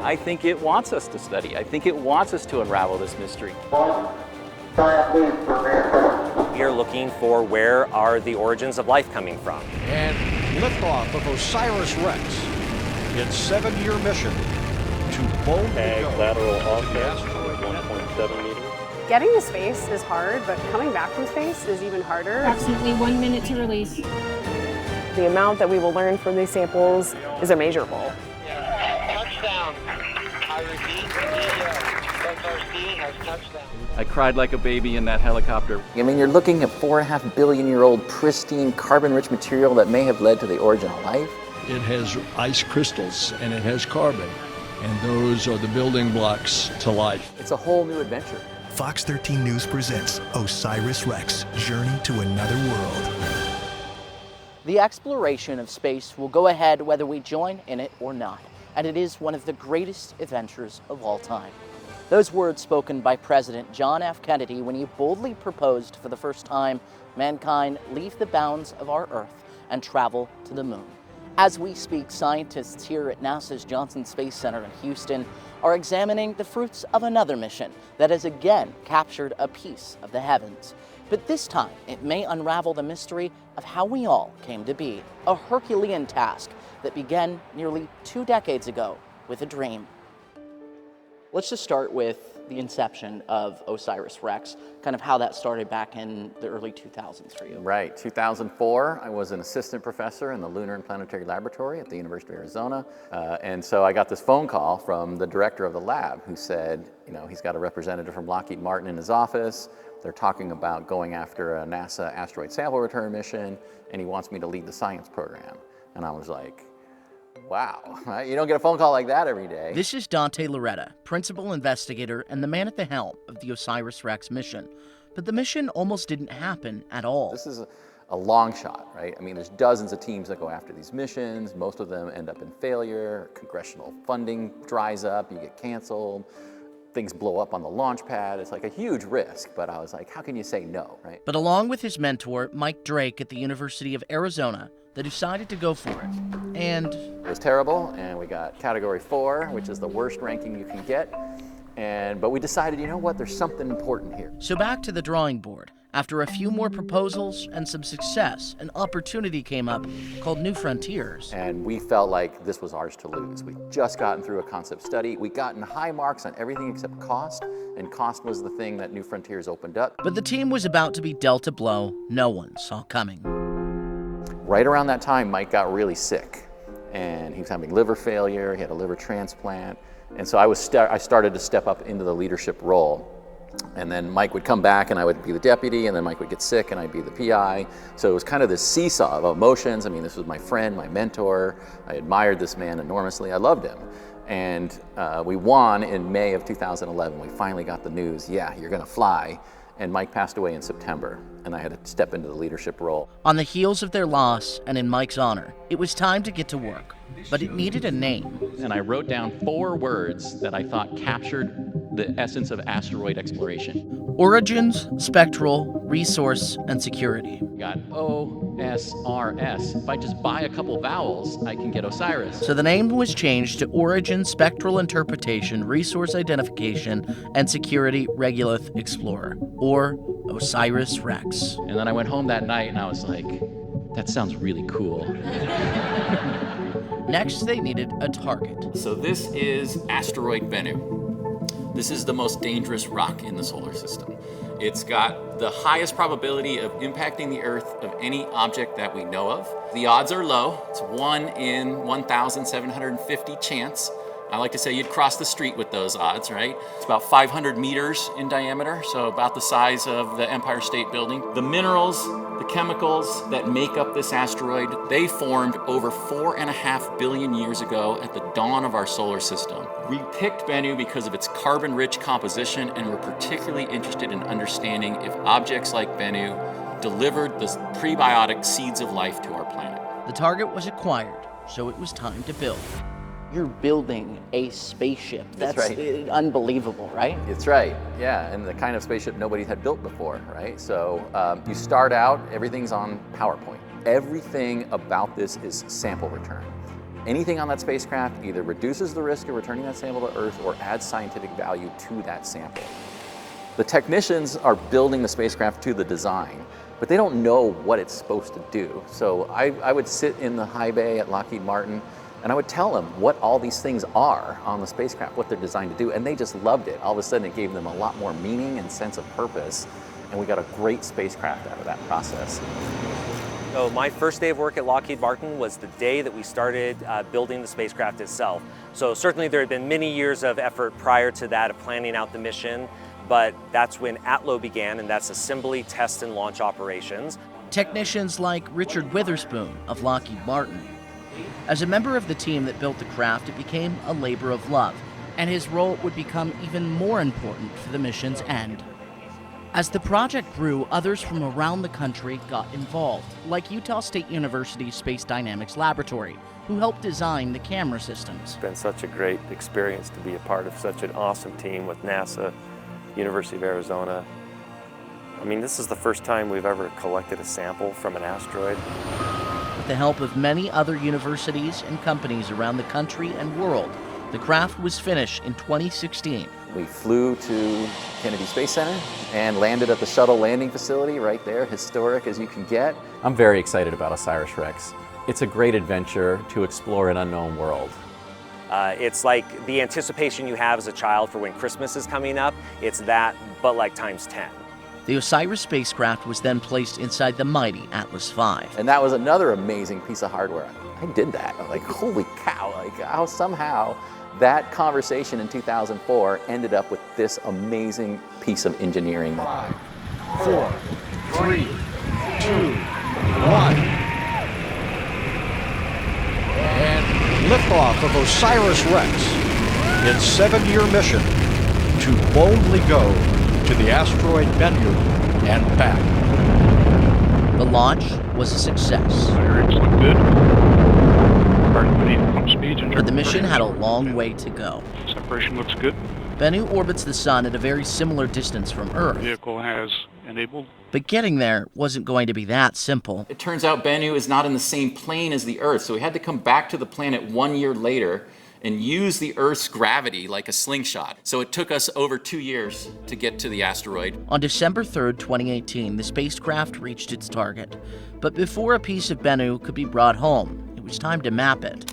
I think it wants us to study. I think it wants us to unravel this mystery. We are looking for where are the origins of life coming from. And liftoff of OSIRIS-REx, its 7-year mission to boldly go lateral to the offset, asteroid 1.7 meters. Getting to space is hard, but coming back from space is even harder. Approximately 1 minute to release. The amount that we will learn from these samples is immeasurable. Touchdown. I repeat, SRC has touchdown. I cried like a baby in that helicopter. I mean, you're looking at 4.5 billion-year-old pristine carbon-rich material that may have led to the origin of life. It has ice crystals and it has carbon, and those are the building blocks to life. It's a whole new adventure. Fox 13 News presents OSIRIS-REx, Journey to Another World. The exploration of space will go ahead whether we join in it or not, and it is one of the greatest adventures of all time. Those words spoken by President John F. Kennedy when he boldly proposed for the first time mankind leave the bounds of our Earth and travel to the moon. As we speak, scientists here at NASA's Johnson Space Center in Houston are examining the fruits of another mission that has again captured a piece of the heavens. But this time, it may unravel the mystery of how we all came to be, a Herculean task that began nearly 2 decades ago with a dream. Let's just start with the inception of OSIRIS-REx, kind of how that started back in the early 2000s for you. Right, 2004, I was an assistant professor in the Lunar and Planetary Laboratory at the University of Arizona. And so I got this phone call from the director of the lab who said, you know, he's got a representative from Lockheed Martin in his office. They're talking about going after a NASA asteroid sample return mission, and he wants me to lead the science program. And I was like, wow, right? You don't get a phone call like that every day. This is Lauretta, principal investigator and the man at the helm of the OSIRIS-REx mission. But the mission almost didn't happen at all. This is a long shot, right? I mean, there's dozens of teams that go after these missions. Most of them end up in failure. Congressional funding dries up, you get canceled. Things blow up on the launch pad. It's like a huge risk, but I was like, how can you say no, right? But along with his mentor, Mike Drake at the University of Arizona, they decided to go for it. And it was terrible, and we got category 4, which is the worst ranking you can get. But we decided, you know what, there's something important here. So back to the drawing board. After a few more proposals and some success, an opportunity came up called New Frontiers. And we felt like this was ours to lose. We'd just gotten through a concept study. We'd gotten high marks on everything except cost, and cost was the thing that New Frontiers opened up. But the team was about to be dealt a blow no one saw coming. Right around that time, Mike got really sick, and he was having liver failure, he had a liver transplant, and so I started to step up into the leadership role. And then Mike would come back and I would be the deputy, and then Mike would get sick and I'd be the PI. So it was kind of this seesaw of emotions. I mean, this was my friend, my mentor. I admired this man enormously. I loved him. And we won in May of 2011. We finally got the news, yeah, you're gonna fly. And Mike passed away in September, and I had to step into the leadership role. On the heels of their loss, and in Mike's honor, it was time to get to work. But it needed a name. And I wrote down 4 words that I thought captured the essence of asteroid exploration. Origins, spectral, resource, and security. We got OSRS. If I just buy a couple vowels, I can get Osiris. So the name was changed to Origin, Spectral Interpretation, Resource Identification, and Security Regolith Explorer, or OSIRIS-REx. And then I went home that night and I was like, that sounds really cool. Next, they needed a target. So this is asteroid Bennu. This is the most dangerous rock in the solar system. It's got the highest probability of impacting the Earth of any object that we know of. The odds are low. It's 1 in 1,750 chance. I like to say you'd cross the street with those odds, right? It's about 500 meters in diameter, so about the size of the Empire State Building. The minerals, the chemicals that make up this asteroid, they formed over 4.5 billion years ago at the dawn of our solar system. We picked Bennu because of its carbon-rich composition, and we're particularly interested in understanding if objects like Bennu delivered the prebiotic seeds of life to our planet. The target was acquired, so it was time to build. You're building a spaceship. That's right. Unbelievable, right? It's right, yeah, and the kind of spaceship nobody had built before, right? So you start out, everything's on PowerPoint. Everything about this is sample return. anything on that spacecraft either reduces the risk of returning that sample to Earth or adds scientific value to that sample. The technicians are building the spacecraft to the design, but they don't know what it's supposed to do. So I would sit in the high bay at Lockheed Martin and I would tell them what all these things are on the spacecraft, what they're designed to do, and they just loved it. All of a sudden it gave them a lot more meaning and sense of purpose, and we got a great spacecraft out of that process. So my first day of work at Lockheed Martin was the day that we started building the spacecraft itself. So certainly there had been many years of effort prior to that of planning out the mission, but that's when ATLO began, and that's assembly, test, and launch operations. Technicians like Richard Witherspoon of Lockheed Martin. As a member of the team that built the craft, it became a labor of love, and his role would become even more important for the mission's end. As the project grew, others from around the country got involved, like Utah State University's Space Dynamics Laboratory, who helped design the camera systems. It's been such a great experience to be a part of such an awesome team with NASA, University of Arizona. I mean, this is the first time we've ever collected a sample from an asteroid. With the help of many other universities and companies around the country and world, the craft was finished in 2016. We flew to Kennedy Space Center and landed at the shuttle landing facility right there, historic as you can get. I'm very excited about OSIRIS-REx. It's a great adventure to explore an unknown world. It's like the anticipation you have as a child for when Christmas is coming up. It's that, but like times 10. The OSIRIS spacecraft was then placed inside the mighty Atlas V. And that was another amazing piece of hardware. I did that. I'm like, holy cow, like how somehow that conversation in 2004 ended up with this amazing piece of engineering. 5, 4, 3, 2, 1. And liftoff of OSIRIS-REx, its 7-year mission to boldly go to the asteroid Bennu and back. The launch was a success. Firing looked good. Started putting pump speeds and But the mission had a long way to go. separation looks good. Bennu orbits the Sun at a very similar distance from Earth. The vehicle has enabled. But getting there wasn't going to be that simple. It turns out Bennu is not in the same plane as the Earth, so we had to come back to the planet 1 year later and use the Earth's gravity like a slingshot. So it took us over 2 years to get to the asteroid. On December 3rd, 2018, the spacecraft reached its target. But before a piece of Bennu could be brought home, it was time to map it.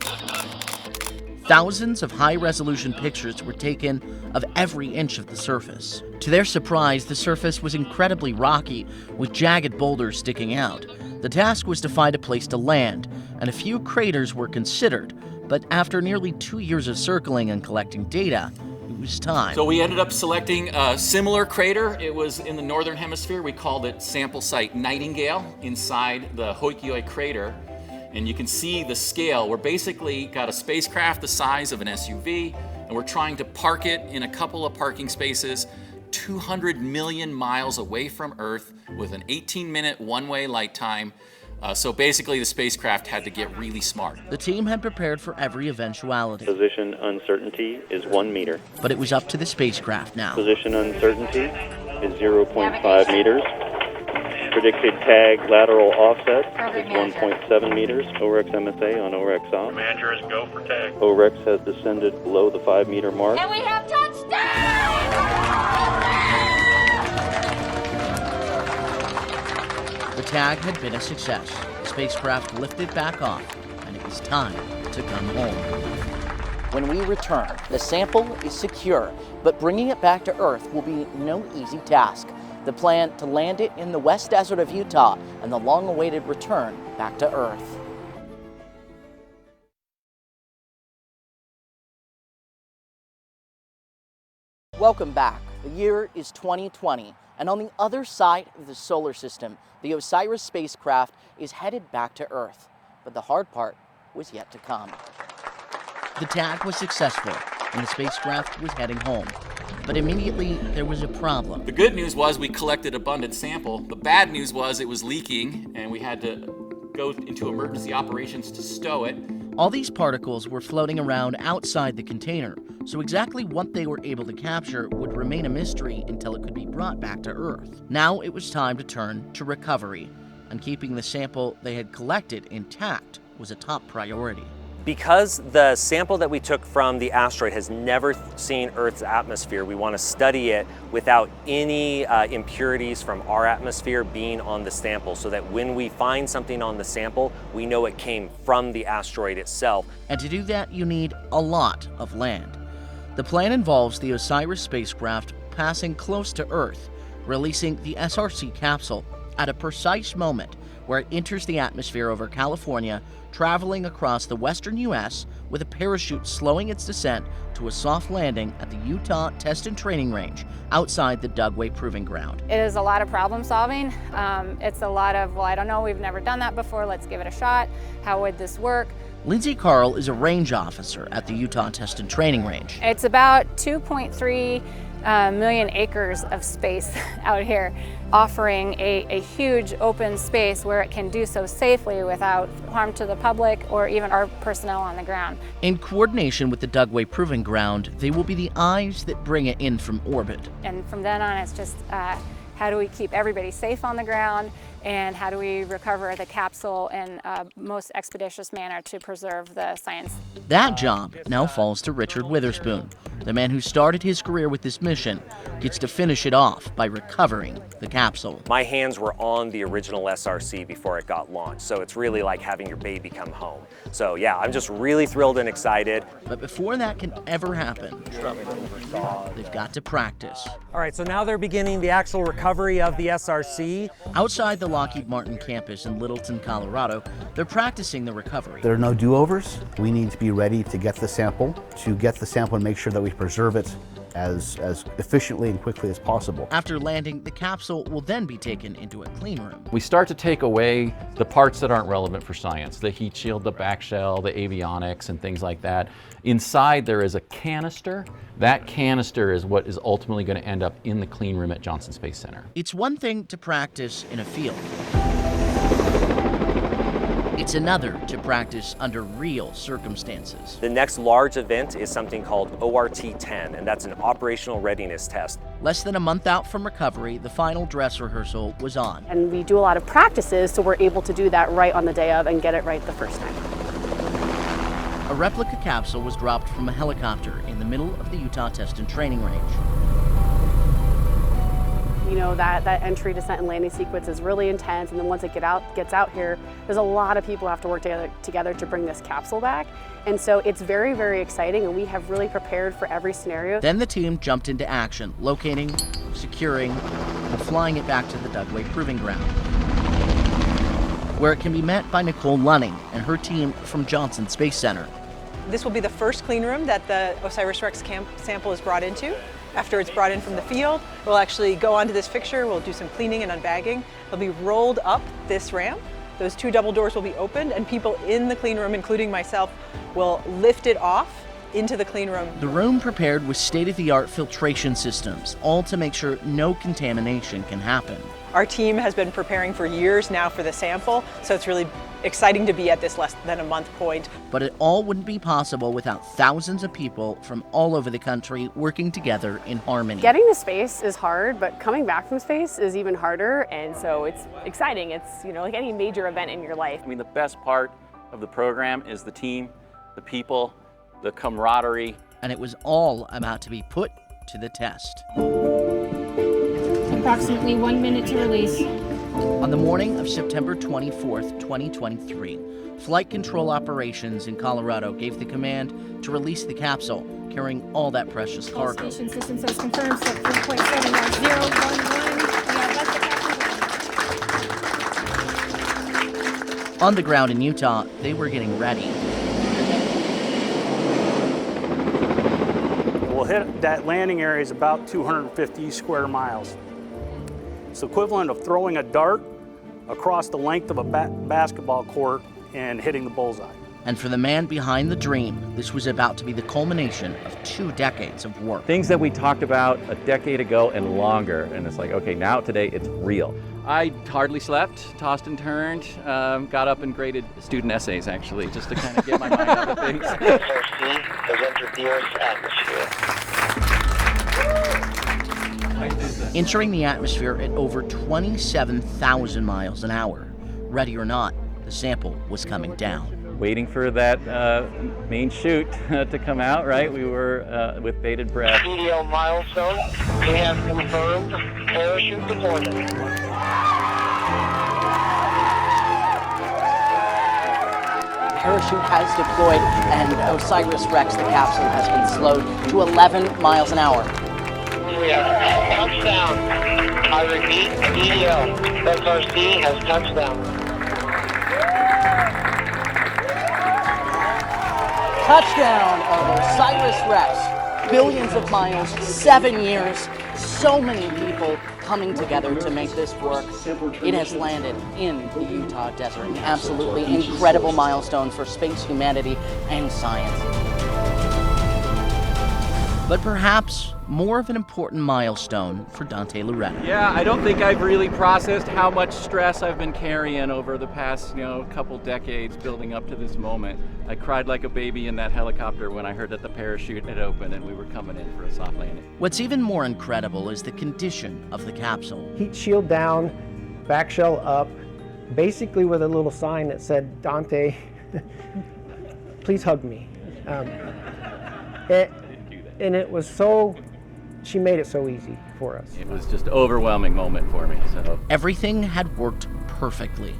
Thousands of high-resolution pictures were taken of every inch of the surface. To their surprise, the surface was incredibly rocky, with jagged boulders sticking out. The task was to find a place to land, and a few craters were considered, but after nearly 2 years of circling and collecting data, it was time. So we ended up selecting a similar crater. It was in the northern hemisphere. We called it sample site Nightingale inside the Hoikioi crater. And you can see the scale. We're basically got a spacecraft the size of an SUV, and we're trying to park it in a couple of parking spaces 200 million miles away from Earth with an 18-minute one-way light time. So basically the spacecraft had to get really smart. The team had prepared for every eventuality. Position uncertainty is 1 meter. But it was up to the spacecraft now. Position uncertainty is 0.5 meters. Predicted tag lateral offset is 1.7 meters. OREX MSA on OREX off. Commander is go for tag. OREX has descended below the 5 meter mark. And we have touchdown! The tag had been a success. The spacecraft lifted back off, and it was time to come home. When we return, the sample is secure, but bringing it back to Earth will be no easy task. The plan to land it in the West Desert of Utah and the long-awaited return back to Earth. Welcome back. The year is 2020, and on the other side of the solar system, the OSIRIS spacecraft is headed back to Earth. But the hard part was yet to come. The tag was successful, and the spacecraft was heading home. But immediately, there was a problem. The good news was we collected abundant sample. The bad news was it was leaking, and we had to go into emergency operations to stow it. All these particles were floating around outside the container, so exactly what they were able to capture would remain a mystery until it could be brought back to Earth. Now it was time to turn to recovery, and keeping the sample they had collected intact was a top priority. Because the sample that we took from the asteroid has never seen Earth's atmosphere, we want to study it without any impurities from our atmosphere being on the sample, so that when we find something on the sample, we know it came from the asteroid itself. And to do that, you need a lot of land. The plan involves the OSIRIS spacecraft passing close to Earth, releasing the SRC capsule at a precise moment where it enters the atmosphere over California, traveling across the western U.S. with a parachute slowing its descent to a soft landing at the Utah Test and Training Range outside the Dugway Proving Ground. It is a lot of problem solving. It's a lot of, well, I don't know, we've never done that before, let's give it a shot. How would this work? Lindsay Carl is a range officer at the Utah Test and Training Range. It's about 2.3 million acres of space out here, offering a huge open space where it can do so safely without harm to the public or even our personnel on the ground. In coordination with the Dugway Proving Ground, they will be the eyes that bring it in from orbit. And from then on, it's just how do we keep everybody safe on the ground, and how do we recover the capsule in a most expeditious manner to preserve the science. That job now falls to Richard Witherspoon. The man who started his career with this mission gets to finish it off by recovering the capsule. My hands were on the original SRC before it got launched, so it's really like having your baby come home. So yeah, I'm just really thrilled and excited. But before that can ever happen, they've got to practice. All right, so now they're beginning the actual recovery of the SRC. Outside the Lockheed Martin campus in Littleton, Colorado, they're practicing the recovery. There are no do-overs. We need to be ready to get the sample and make sure that we preserve it as efficiently and quickly as possible. After landing, the capsule will then be taken into a clean room. We start to take away the parts that aren't relevant for science, the heat shield, the back shell, the avionics, and things like that. Inside there is a canister. That canister is what is ultimately going to end up in the clean room at Johnson Space Center. It's one thing to practice in a field. It's another to practice under real circumstances. The next large event is something called ORT-10, and that's an operational readiness test. Less than a month out from recovery, the final dress rehearsal was on. And we do a lot of practices, so we're able to do that right on the day of and get it right the first time. A replica capsule was dropped from a helicopter in the middle of the Utah Test and Training Range. You know, that entry, descent, and landing sequence is really intense, and then once it gets out here, there's a lot of people who have to work together to bring this capsule back. And so it's very, very exciting, and we have really prepared for every scenario. Then the team jumped into action, locating, securing, and flying it back to the Dugway Proving Ground, where it can be met by Nicole Lunning and her team from Johnson Space Center. This will be the first clean room that the OSIRIS-REx sample is brought into. After it's brought in from the field, we'll actually go onto this fixture, we'll do some cleaning and unbagging. It'll be rolled up this ramp. Those two double doors will be opened, and people in the clean room, including myself, will lift it off into the clean room. The room prepared with state-of-the-art filtration systems, all to make sure no contamination can happen. Our team has been preparing for years now for the sample, so it's really exciting to be at this less than a month point. But it all wouldn't be possible without thousands of people from all over the country working together in harmony. Getting to space is hard, but coming back from space is even harder, and so it's exciting. It's, you know, like any major event in your life. I mean, the best part of the program is the team, the people, the camaraderie. And it was all about to be put to the test. Approximately 1 minute to release. On the morning of September 24th, 2023, Flight Control Operations in Colorado gave the command to release the capsule, carrying all that precious cargo. Station system says confirmed, set 3.71011. On the ground in Utah, they were getting ready. We'll hit that landing area is about 250 square miles. It's the equivalent of throwing a dart across the length of a basketball court and hitting the bullseye. And for the man behind the dream, this was about to be the culmination of 2 decades of work. Things that we talked about a decade ago and longer, and it's like, okay, now today it's real. I hardly slept, tossed and turned, got up and graded student essays, actually, just to kind of get my mind out of things. SRC has entered the Earth's atmosphere. Entering the atmosphere at over 27,000 miles an hour. Ready or not, the sample was coming down. waiting for that main chute to come out, right? We were with bated breath. PDL milestone. We have confirmed parachute deployment. Parachute has deployed, and OSIRIS-REx, the capsule, has been slowed to 11 miles an hour. We have touchdown. I repeat, PDL. SRC has touchdown. Touchdown of OSIRIS-REx. Billions of miles, 7 years, so many people coming together to make this work. It has landed in the Utah desert. An absolutely incredible milestone for space humanity and science. But perhaps more of an important milestone for Dante Lauretta. Yeah, I don't think I've really processed how much stress I've been carrying over the past, couple decades building up to this moment. I cried like a baby in that helicopter when I heard that the parachute had opened and we were coming in for a soft landing. What's even more incredible is the condition of the capsule. Heat shield down, back shell up, basically with a little sign that said, "Dante, please hug me." And it was she made it so easy for us. It was just an overwhelming moment for me. So everything had worked perfectly.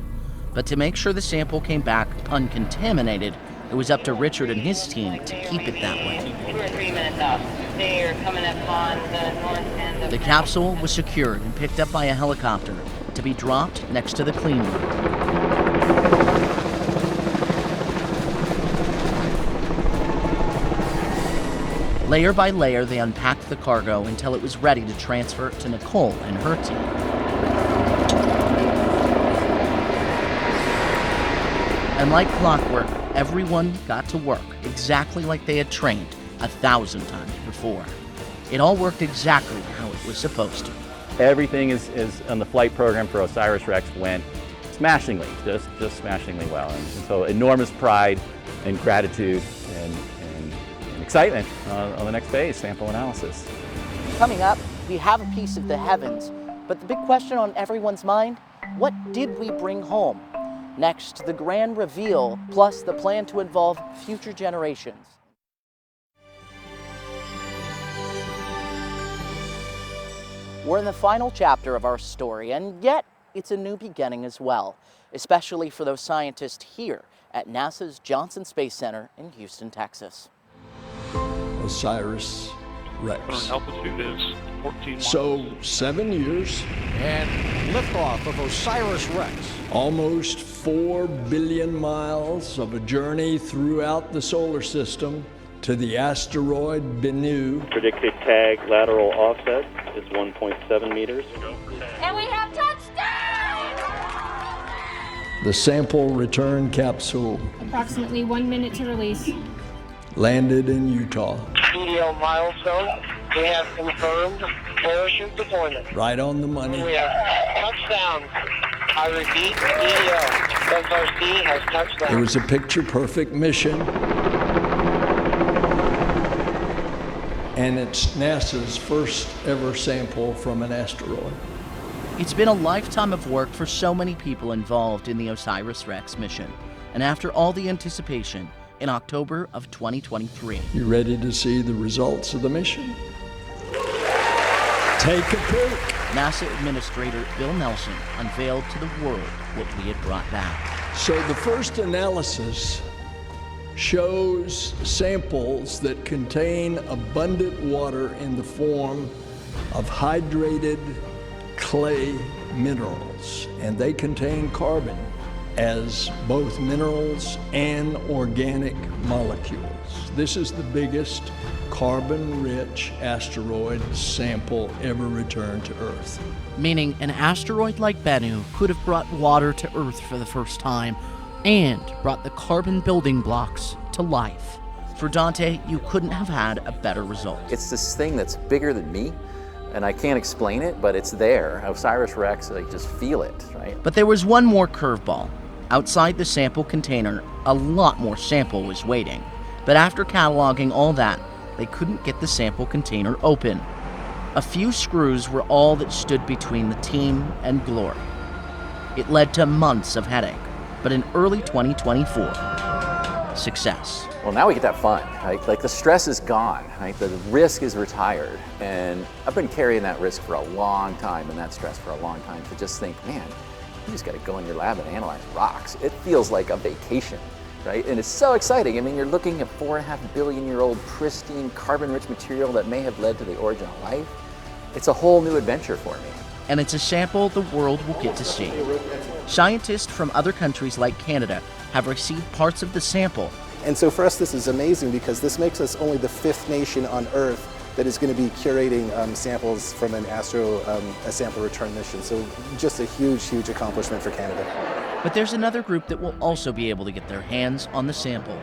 But to make sure the sample came back uncontaminated, it was up to Richard and his team to keep it that way. 2 or 3 minutes out. They are coming up on the north end of the capsule was secured and picked up by a helicopter to be dropped next to the clean room. Layer by layer, they unpacked the cargo until it was ready to transfer to Nicole and her team. And like clockwork, everyone got to work exactly like they had trained 1,000 times before. It all worked exactly how it was supposed to. everything is on the flight program for OSIRIS-REx went smashingly, just smashingly well. And so enormous pride and gratitude and excitement on the next phase, sample analysis. Coming up, we have a piece of the heavens, but the big question on everyone's mind, what did we bring home? Next, the grand reveal, plus the plan to involve future generations. We're in the final chapter of our story, and yet it's a new beginning as well, especially for those scientists here at NASA's Johnson Space Center in Houston, Texas. OSIRIS-REx. Current altitude is 14 miles. So 7 years. And liftoff of OSIRIS-REx. Almost 4 billion miles of a journey throughout the solar system to the asteroid Bennu. Predicted tag lateral offset is 1.7 meters. And we have touchdown! The sample return capsule Approximately 1 minute to release. landed in Utah. PDL milestone. We have confirmed parachute deployment. Right on the money. We have touchdown. I repeat, PDL. SRC has touchdown. It was a picture-perfect mission. And it's NASA's first ever sample from an asteroid. It's been a lifetime of work for so many people involved in the OSIRIS-REx mission. And after all the anticipation, in October of 2023. You ready to see the results of the mission? Take a peek. NASA Administrator Bill Nelson unveiled to the world what we had brought back. So the first analysis shows samples that contain abundant water in the form of hydrated clay minerals, and they contain carbon as both minerals and organic molecules. This is the biggest carbon-rich asteroid sample ever returned to Earth. Meaning an asteroid like Bennu could have brought water to Earth for the first time and brought the carbon building blocks to life. For Dante, you couldn't have had a better result. It's this thing that's bigger than me, and I can't explain it, but it's there. OSIRIS-REx, I just feel it, right? But there was one more curveball. Outside the sample container, a lot more sample was waiting. But after cataloging all that, they couldn't get the sample container open. A few screws were all that stood between the team and glory. It led to months of headache, but in early 2024, success. Well, now we get that fun, right? Like the stress is gone, right? The risk is retired. And I've been carrying that risk for a long time and that stress for a long time to just think, man, you just got to go in your lab and analyze rocks. It feels like a vacation, right? And it's so exciting. I mean, you're looking at 4.5 billion-year-old pristine carbon-rich material that may have led to the origin of life. It's a whole new adventure for me. And it's a sample the world will get to see. Scientists from other countries like Canada have received parts of the sample. And so for us this is amazing because this makes us only the 5th nation on Earth that is going to be curating samples from an a sample return mission. So just a huge, huge accomplishment for Canada. But there's another group that will also be able to get their hands on the sample.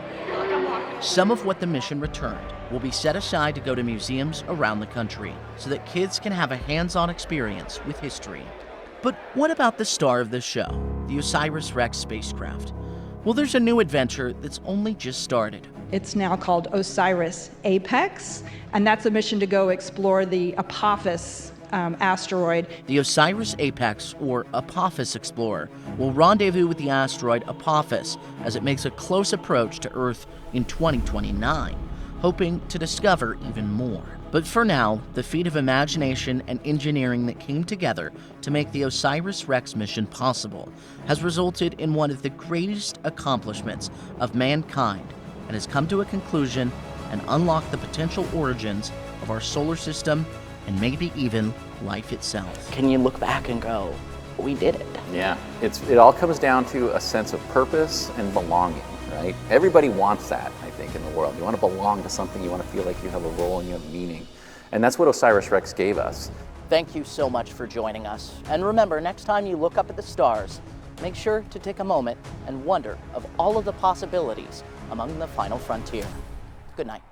Some of what the mission returned will be set aside to go to museums around the country so that kids can have a hands-on experience with history. But what about the star of the show, the OSIRIS-REx spacecraft? Well, there's a new adventure that's only just started. It's now called OSIRIS-APEX, and that's a mission to go explore the Apophis asteroid. The OSIRIS-APEX, or Apophis Explorer, will rendezvous with the asteroid Apophis as it makes a close approach to Earth in 2029, hoping to discover even more. But for now, the feat of imagination and engineering that came together to make the OSIRIS-REx mission possible has resulted in one of the greatest accomplishments of mankind and has come to a conclusion and unlocked the potential origins of our solar system and maybe even life itself. Can you look back and go, we did it? Yeah, it all comes down to a sense of purpose and belonging, right? Everybody wants that, I think, in the world. You want to belong to something, you want to feel like you have a role and you have meaning. And that's what OSIRIS-REx gave us. Thank you so much for joining us. And remember, next time you look up at the stars, make sure to take a moment and wonder of all of the possibilities among the final frontier. Good night.